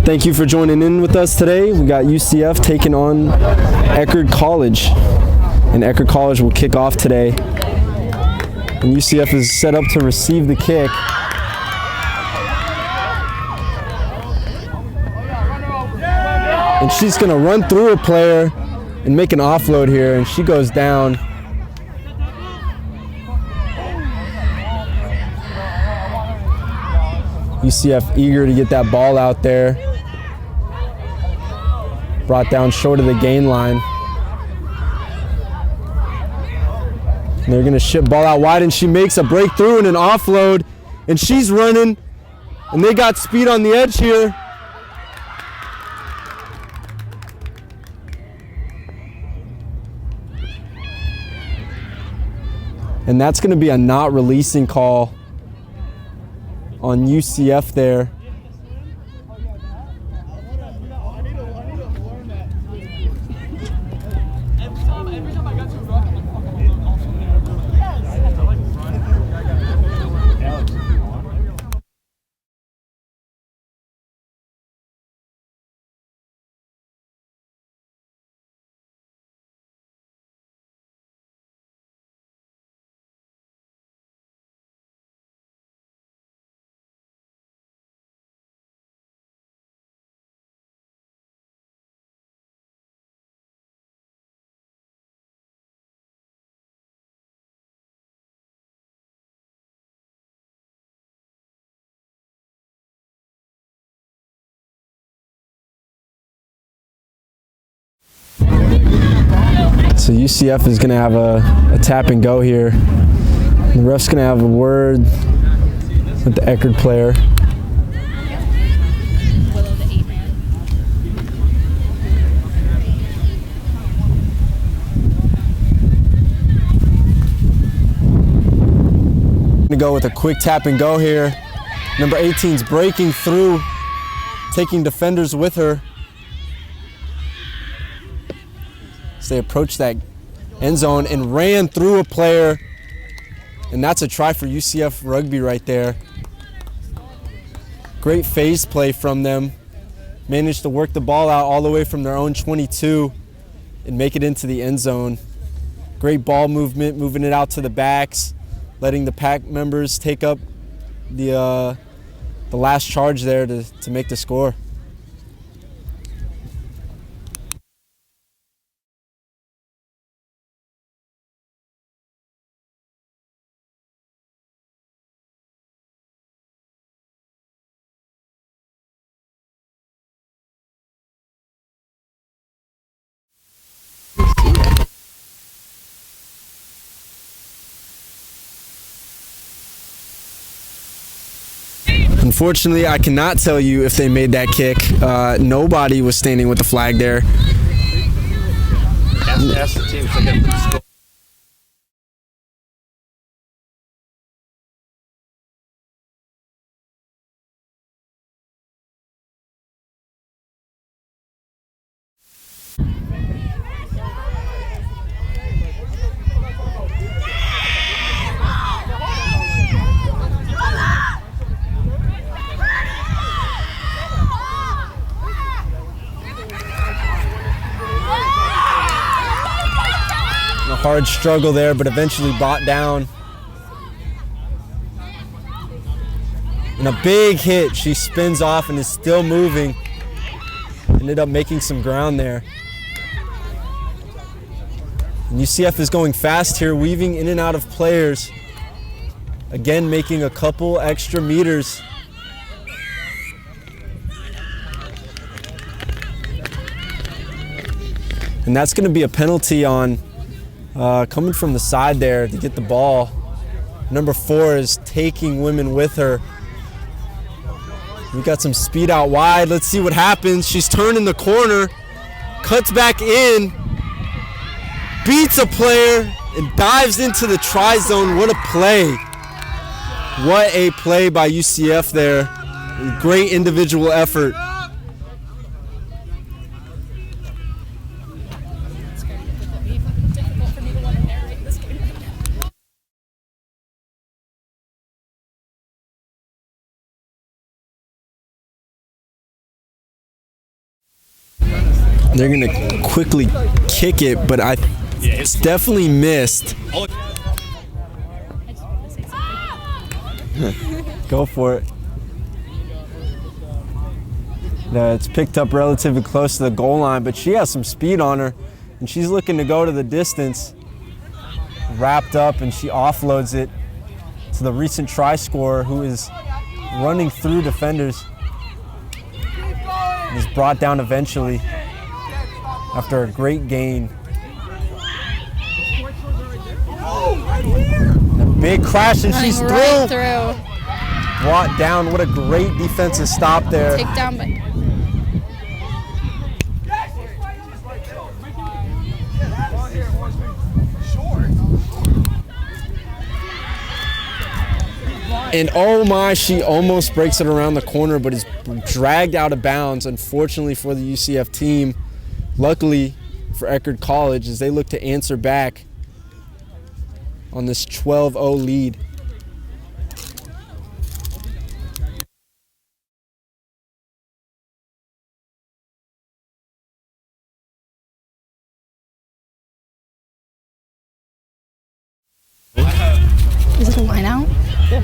Thank you for joining in with us today. We got UCF taking on ECKERD College, and ECKERD College will kick off today. And UCF is set up to receive the kick. And she's going to run through a player and make an offload here, and she goes down. UCF eager to get that ball out there. Brought down short of the gain line. And they're gonna ship ball out wide, and she makes a breakthrough and an offload, and she's running, and they got speed on the edge here. And that's gonna be a not releasing call on UCF there. So UCF is going to have a tap and go here. The ref's going to have a word with the ECKERD player. Going to go with a quick tap and go here. Number 18's breaking through, taking defenders with her. They approached that end zone and ran through a player, and that's a try for UCF Rugby right there. Great phase play from them. Managed to work the ball out all the way from their own 22 and make it into the end zone. Great ball movement, moving it out to the backs, letting the pack members take up the last charge there to make the score. Unfortunately, I cannot tell you if they made that kick. Nobody was standing with the flag there. Ask the team if they get the score. Hard struggle there, but eventually brought down. And a big hit. She spins off and is still moving. Ended up making some ground there. And UCF is going fast here, weaving in and out of players. Again, making a couple extra meters. And that's going to be a penalty on coming from the side there to get the ball. Number 4 is taking women with her. We got some speed out wide. Let's see what happens. She's turning the corner, cuts back in, beats a player, and dives into the try zone. What a play. What a play by UCF there. Great individual effort. They're going to quickly kick it, but it's definitely missed. Go for it. No, it's picked up relatively close to the goal line, but she has some speed on her, and she's looking to go to the distance. Wrapped up, and she offloads it to the recent try scorer, who is running through defenders. And is brought down eventually after a great gain. And a big crash, and she's right through. through. Brought down. What a great defensive stop there. Take down by. And oh my, she almost breaks it around the corner, but is dragged out of bounds, unfortunately for the UCF team. Luckily for ECKERD College, as they look to answer back on this 12-0 lead. Is it a line out? Yeah,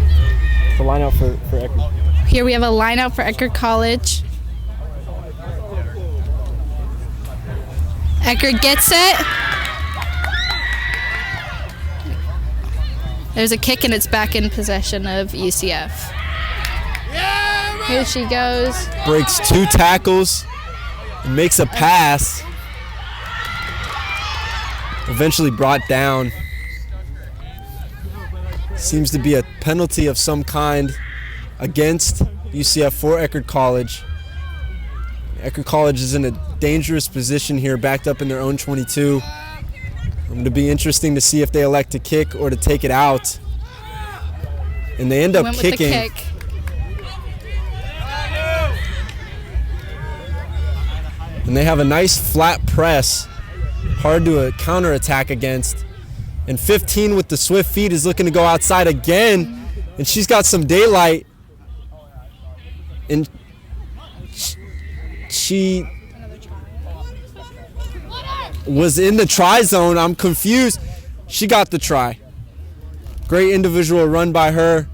it's a line out for ECKERD. Here we have a line out for ECKERD College. ECKERD gets it. There's a kick and it's back in possession of UCF. Here she goes. Breaks 2 tackles and makes a pass. Eventually brought down. Seems to be a penalty of some kind against UCF for ECKERD College. ECKERD College is in a dangerous position here, backed up in their own 22. It'll be interesting to see if they elect to kick or to take it out. And they end up kicking. With the kick. And they have a nice flat press, hard to counterattack against. And 15 with the swift feet is looking to go outside again. And she's got some daylight. And she was in the try zone. I'm confused. She got the try. Great individual run by her.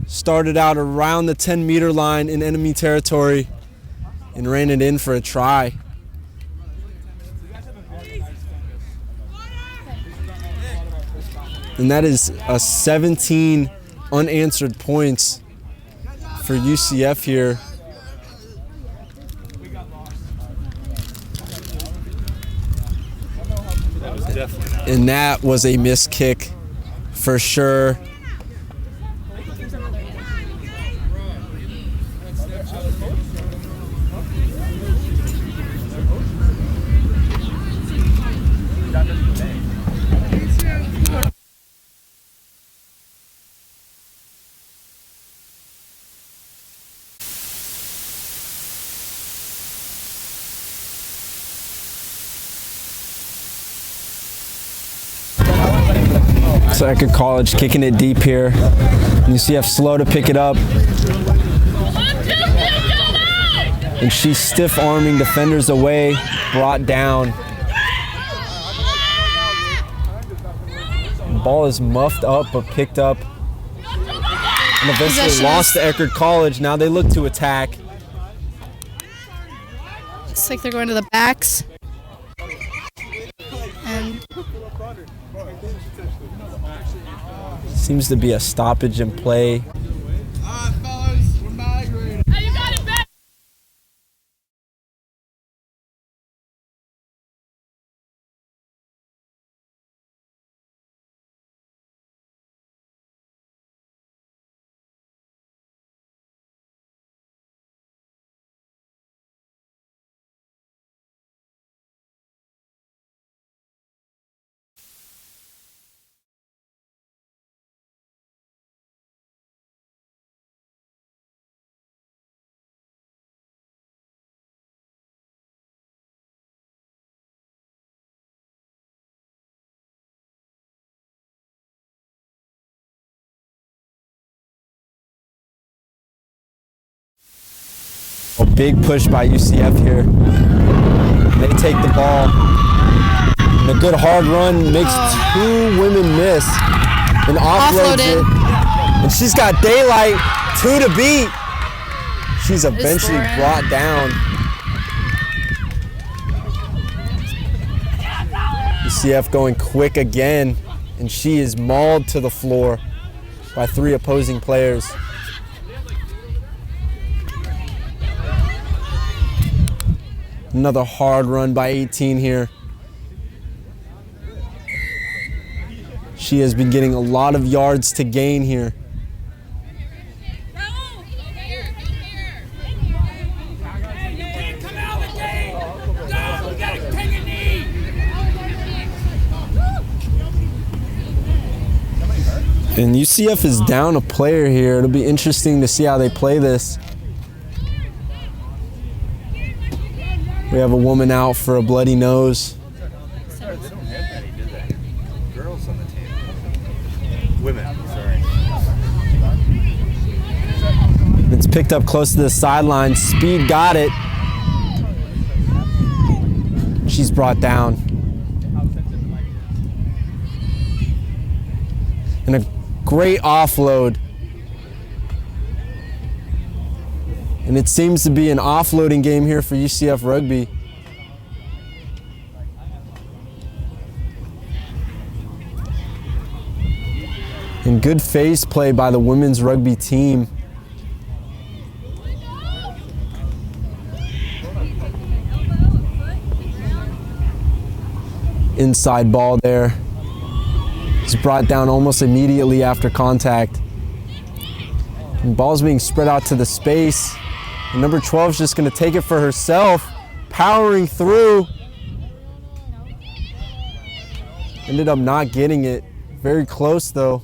Started out around the 10-meter line in enemy territory and ran it in for a try. And that is 17 unanswered points for UCF here. And that was a missed kick for sure. So ECKERD College kicking it deep here. UCF slow to pick it up. And she's stiff arming defenders away, brought down. Ball is muffed up but picked up. And eventually lost to ECKERD College. Now they look to attack. Looks like they're going to the backs. And seems to be a stoppage in play. A big push by UCF here. They take the ball. And a good hard run makes two women miss and offloads it. And she's got daylight, 2 to beat. She's eventually brought down. UCF going quick again, and she is mauled to the floor by 3 opposing players. Another hard run by 18 here. She has been getting a lot of yards to gain here. And UCF is down a player here. It'll be interesting to see how they play this. We have a woman out for a bloody nose. Girls on the team. Women, sorry. It's picked up close to the sideline. Speed got it. She's brought down. And a great offload. And it seems to be an offloading game here for UCF Rugby. And good phase play by the women's rugby team. Inside ball there. It's brought down almost immediately after contact. And ball's being spread out to the space. And number 12 is just going to take it for herself, powering through. Ended up not getting it. Very close though.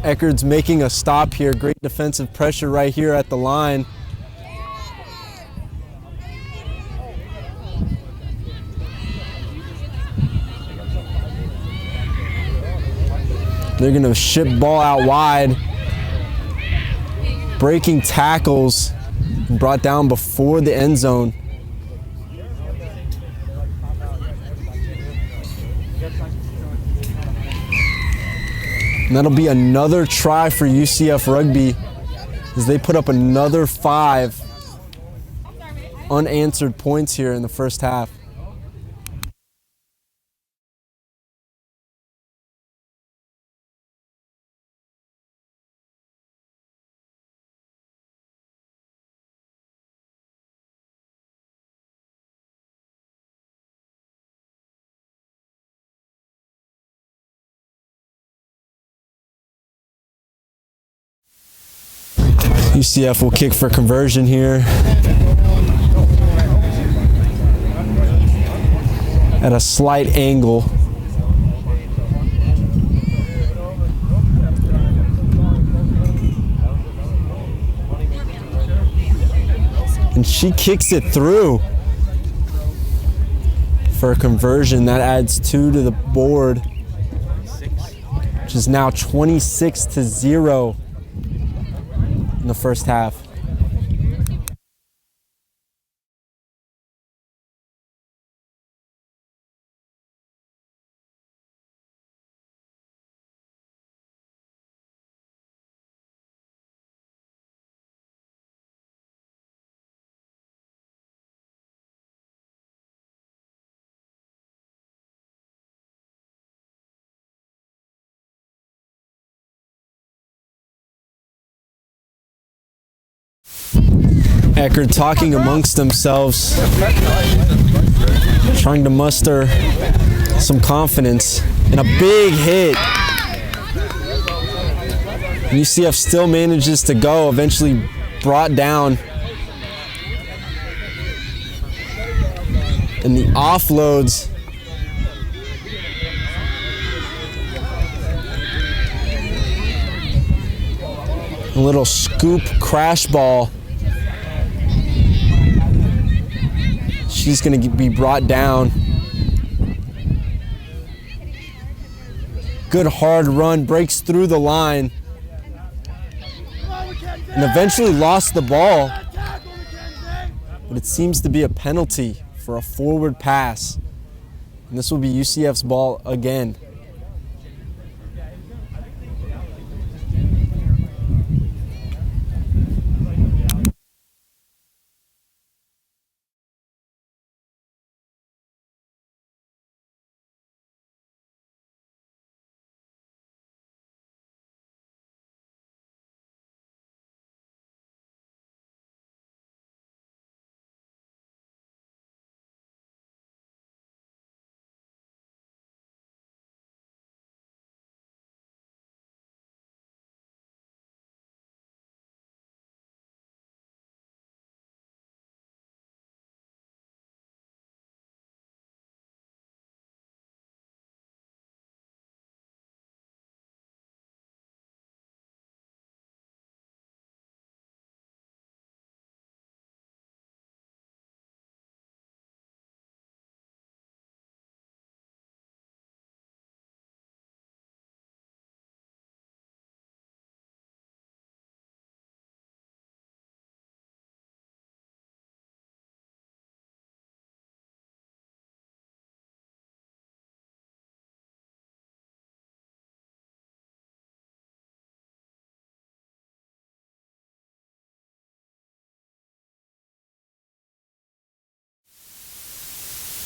ECKERD's making a stop here. Great defensive pressure right here at the line. They're going to ship ball out wide. Breaking tackles, brought down before the end zone. And that'll be another try for UCF Rugby as they put up another 5 unanswered points here in the first half. UCF will kick for conversion here. At a slight angle. And she kicks it through for a conversion. That adds 2 to the board, which is now 26-0. In the first half. ECKERD talking amongst themselves, trying to muster some confidence, and a big hit. And UCF still manages to go, eventually brought down. And the offloads. A little scoop crash ball. She's going to be brought down. Good hard run, breaks through the line. and eventually lost the ball. But it seems to be a penalty for a forward pass. And this will be UCF's ball again.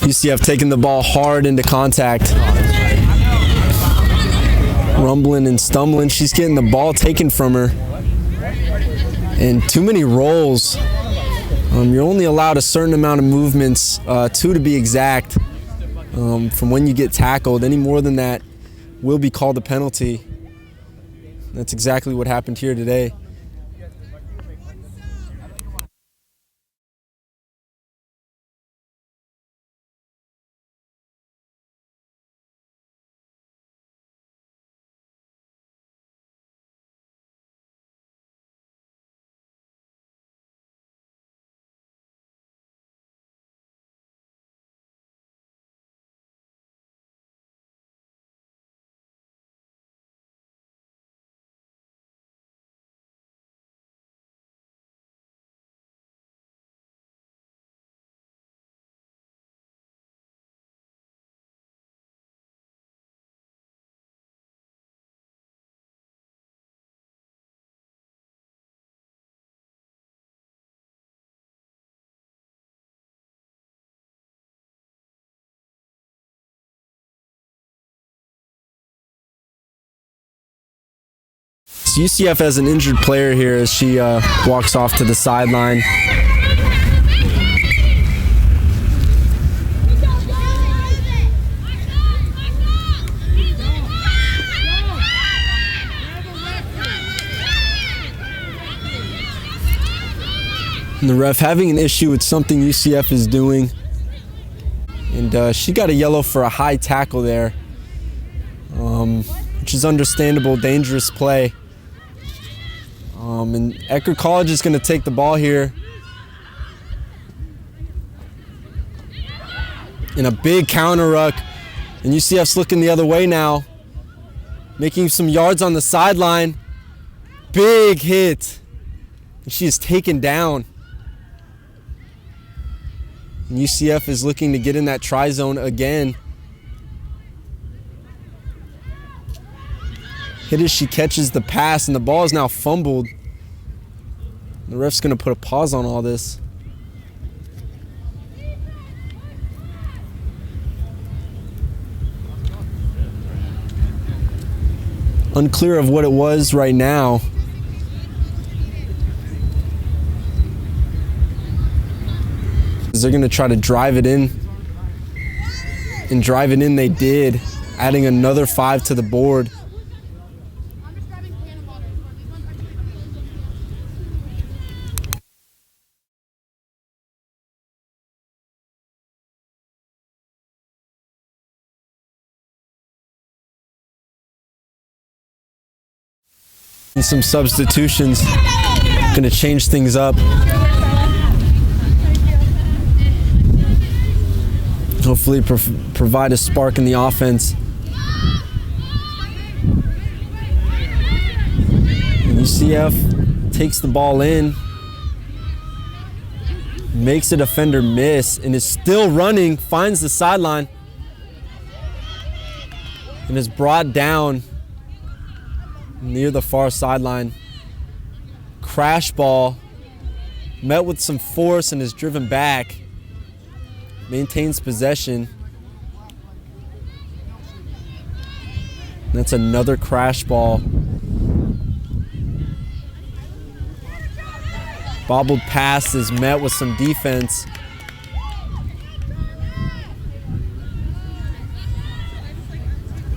UCF taking the ball hard into contact. Rumbling and stumbling. She's getting the ball taken from her. And too many rolls. You're only allowed a certain amount of movements, 2 to be exact, from when you get tackled. Any more than that will be called a penalty. That's exactly what happened here today. So UCF has an injured player here as she walks off to the sideline. And the ref having an issue with something UCF is doing. And she got a yellow for a high tackle there, which is understandable, dangerous play. And ECKERD College is going to take the ball here. In a big counter ruck. And UCF's looking the other way now. Making some yards on the sideline. Big hit. And she is taken down. And UCF is looking to get in that try zone again. Hit as she catches the pass, and the ball is now fumbled. The ref's going to put a pause on all this. Unclear of what it was right now. They're going to try to drive it in. And drive it in they did, adding another 5 to the board. And some substitutions, going to change things up. Hopefully provide a spark in the offense. And UCF takes the ball in, makes a defender miss, and is still running, finds the sideline, and is brought down near the far sideline. Crash ball, met with some force and is driven back. Maintains possession. That's another crash ball. Bobbled pass is met with some defense.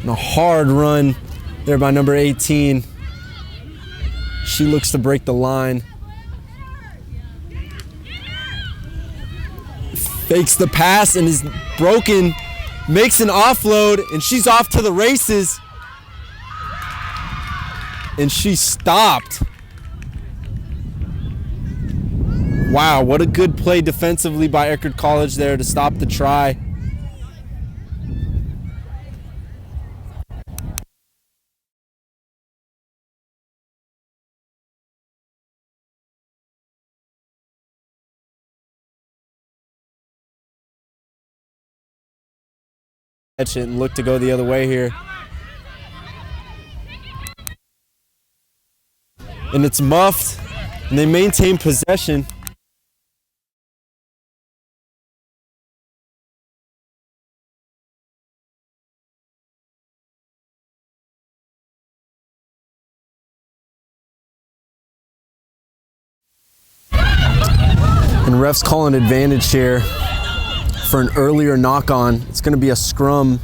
And a hard run there by number 18. She looks to break the line. Fakes the pass and is broken. Makes an offload and she's off to the races. And she stopped. Wow, what a good play defensively by ECKERD College there to stop the try. And look to go the other way here. And it's muffed, and they maintain possession. And refs call an advantage here for an earlier knock on. It's going to be a scrum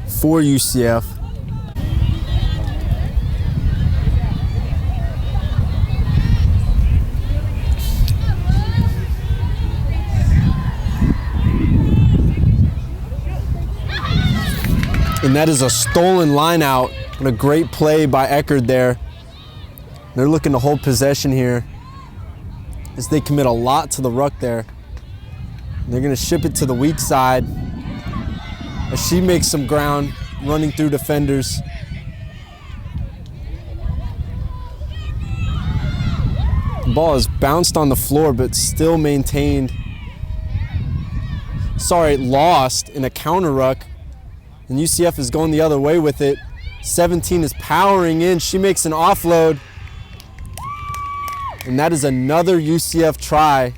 for UCF. And that is a stolen line out, and a great play by ECKERD there. They're looking to hold possession here as they commit a lot to the ruck there. They're going to ship it to the weak side as she makes some ground running through defenders. The ball is bounced on the floor but still maintained. Lost in a counter ruck. And UCF is going the other way with it. 17 is powering in. She makes an offload. And that is another UCF try.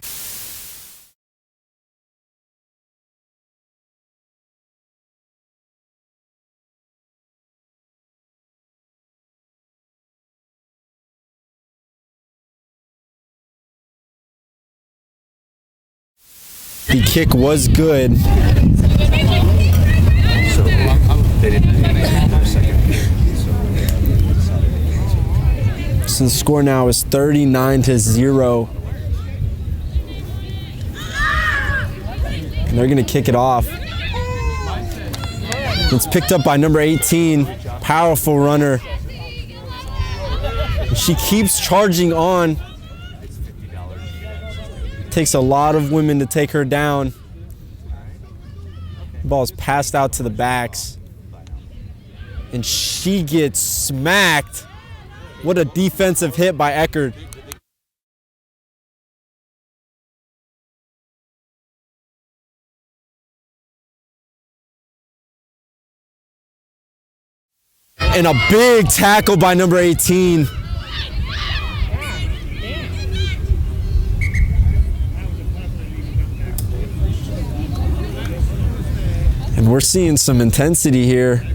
The kick was good. So the score now is 39-0. And they're going to kick it off. It's picked up by number 18, powerful runner. And she keeps charging on. Takes a lot of women to take her down. The ball is passed out to the backs. And she gets smacked. What a defensive hit by ECKERD. And a big tackle by number 18. And we're seeing some intensity here.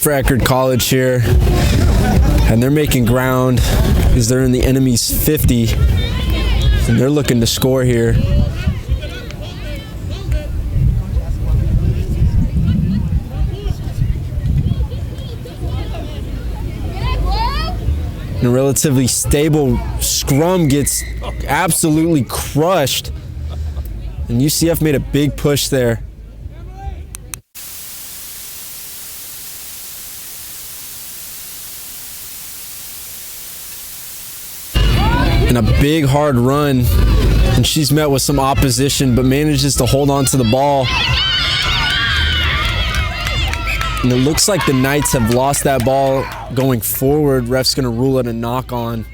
For ECKERD College here, and they're making ground as they're in the enemy's 50, and they're looking to score here. And a relatively stable scrum gets absolutely crushed. And UCF made a big push there. And a big hard run. And she's met with some opposition, but manages to hold on to the ball. And it looks like the Knights have lost that ball going forward. Ref's going to rule it a knock on,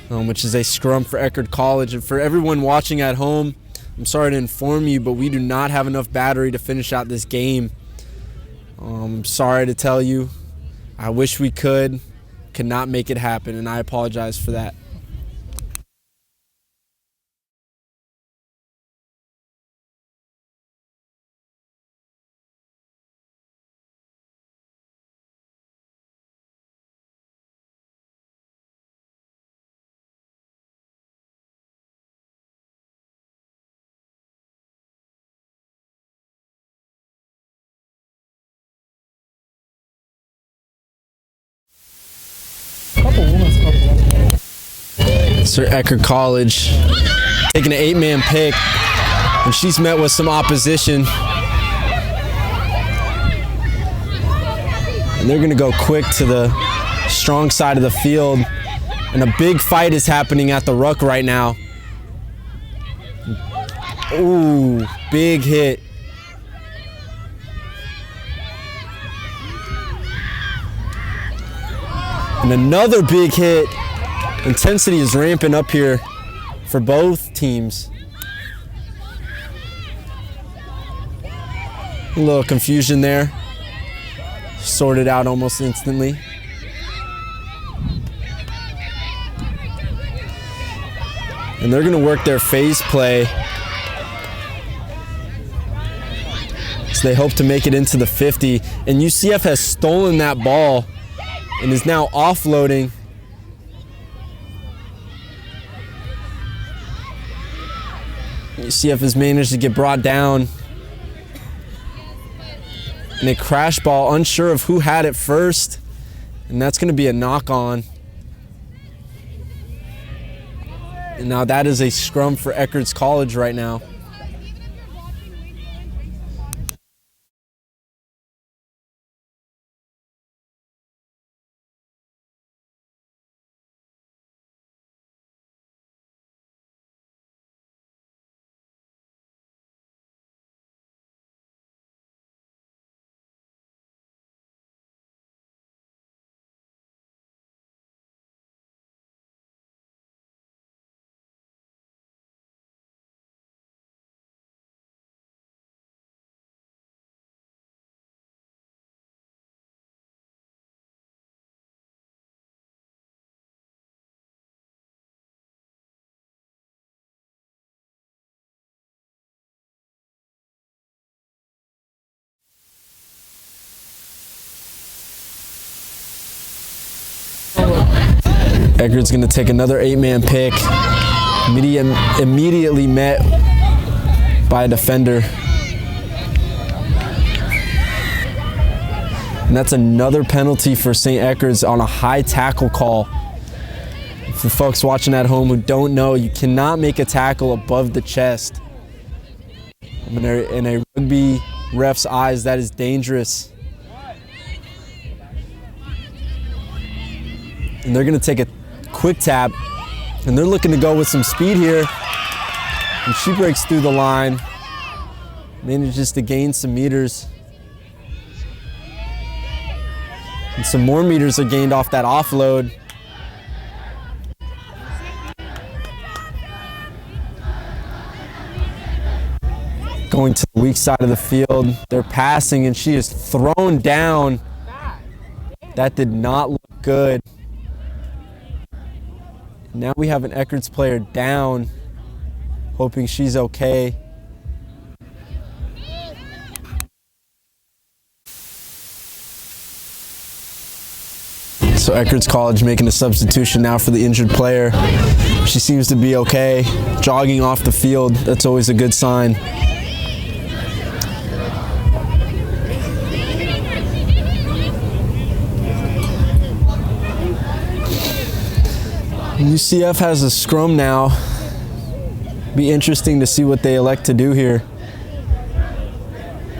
which is a scrum for ECKERD College. And for everyone watching at home, I'm sorry to inform you, but we do not have enough battery to finish out this game. I'm sorry to tell you. I wish we could not make it happen, and I apologize for that. Sir ECKERD College taking an 8-man pick, and she's met with some opposition. And they're going to go quick to the strong side of the field, and a big fight is happening at the ruck right now. Ooh, big hit. And another big hit. Intensity is ramping up here for both teams. A little confusion there. Sorted out almost instantly. And they're going to work their phase play. So they hope to make it into the 50. And UCF has stolen that ball and is now offloading. UCF has managed to get brought down. And a crash ball, unsure of who had it first. And that's going to be a knock on. And now that is a scrum for ECKERD College right now. ECKERD's going to take another 8-man pick. Immediately met by a defender. And that's another penalty for St. ECKERD's on a high tackle call. For folks watching at home who don't know, you cannot make a tackle above the chest. In a rugby ref's eyes, that is dangerous. And they're going to take a quick tap, and they're looking to go with some speed here. And she breaks through the line, manages to gain some meters. And some more meters are gained off that offload. Going to the weak side of the field. They're passing, and she is thrown down. That did not look good. Now we have an ECKERD's player down, hoping she's okay. So ECKERD's College making a substitution now for the injured player. She seems to be okay, jogging off the field. That's always a good sign. UCF has a scrum now. Be interesting to see what they elect to do here.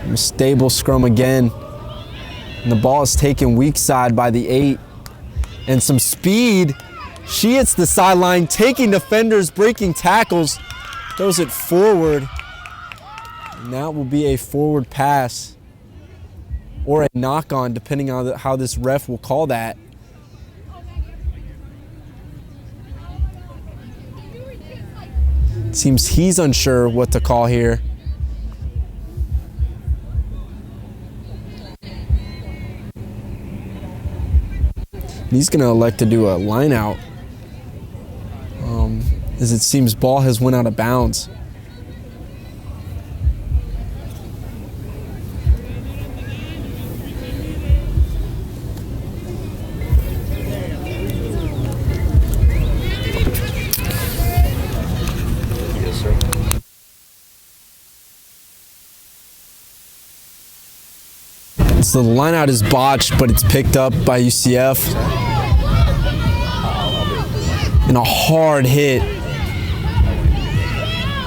A stable scrum again. And the ball is taken weak side by the 8. And some speed. She hits the sideline, taking defenders, breaking tackles, throws it forward. And that will be a forward pass or a knock-on, depending on how this ref will call that. Seems he's unsure what to call here. He's going to elect to do a line out, as it seems ball has went out of bounds. So the line out is botched, but it's picked up by UCF. And a hard hit.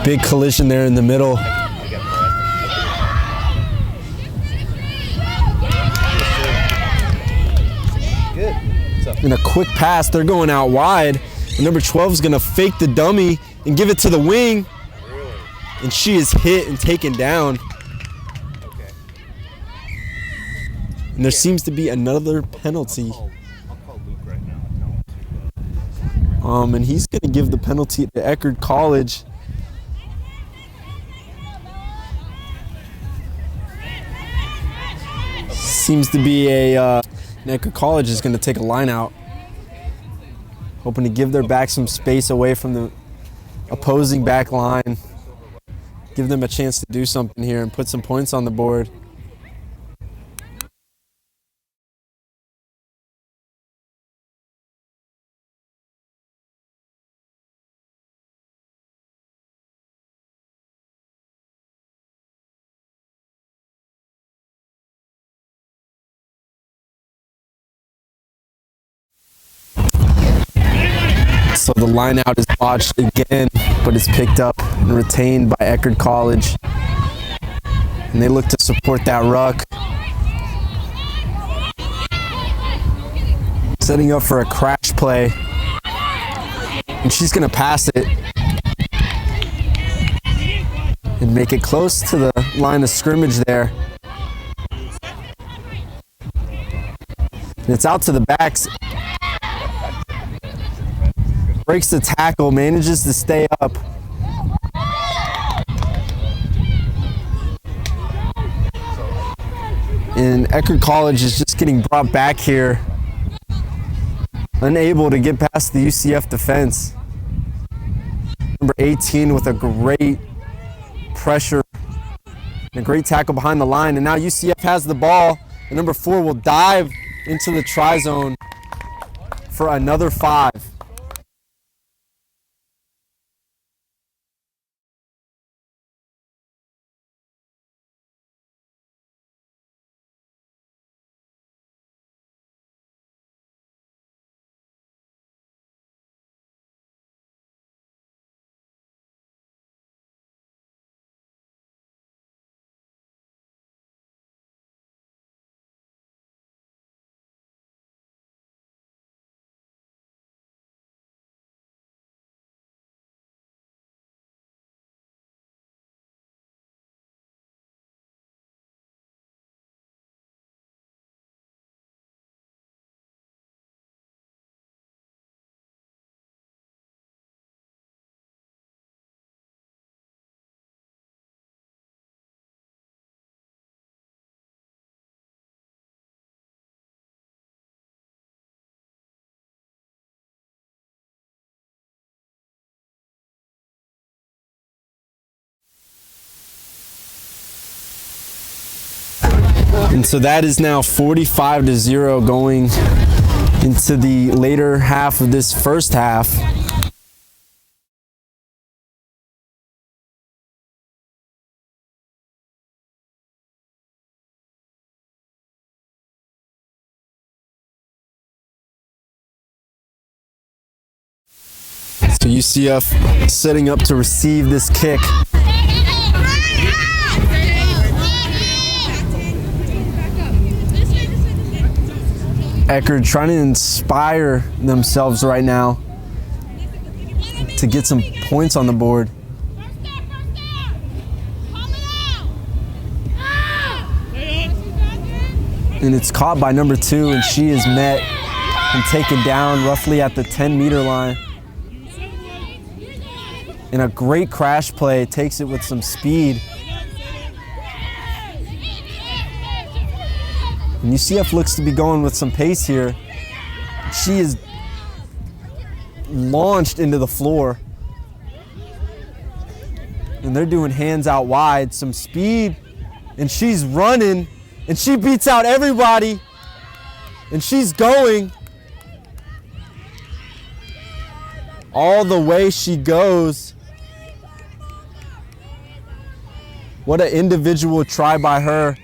Big collision there in the middle. And a quick pass, they're going out wide. And number 12 is gonna fake the dummy and give it to the wing. And she is hit and taken down. And there seems to be another penalty. And he's going to give the penalty to ECKERD College. Seems to be ECKERD College is going to take a line out, hoping to give their back some space away from the opposing back line. Give them a chance to do something here and put some points on the board. So the line out is botched again, but it's picked up and retained by ECKERD College. And they look to support that ruck. Setting up for a crash play. And she's going to pass it and make it close to the line of scrimmage there. And it's out to the backs. Breaks the tackle, manages to stay up. And ECKERD College is just getting brought back here, unable to get past the UCF defense. Number 18 with a great pressure and a great tackle behind the line. And now UCF has the ball. And number 4 will dive into the try zone for another 5. And so that is now 45-0 going into the later half of this first half. So UCF setting up to receive this kick. ECKERD trying to inspire themselves right now to get some points on the board. And it's caught by number 2, and she is met and taken down roughly at the 10-meter line. And a great crash play, takes it with some speed. And UCF looks to be going with some pace here. She is launched into the floor. And they're doing hands out wide, some speed, and she's running, and she beats out everybody, and she's going. All the way she goes. What an individual try by her.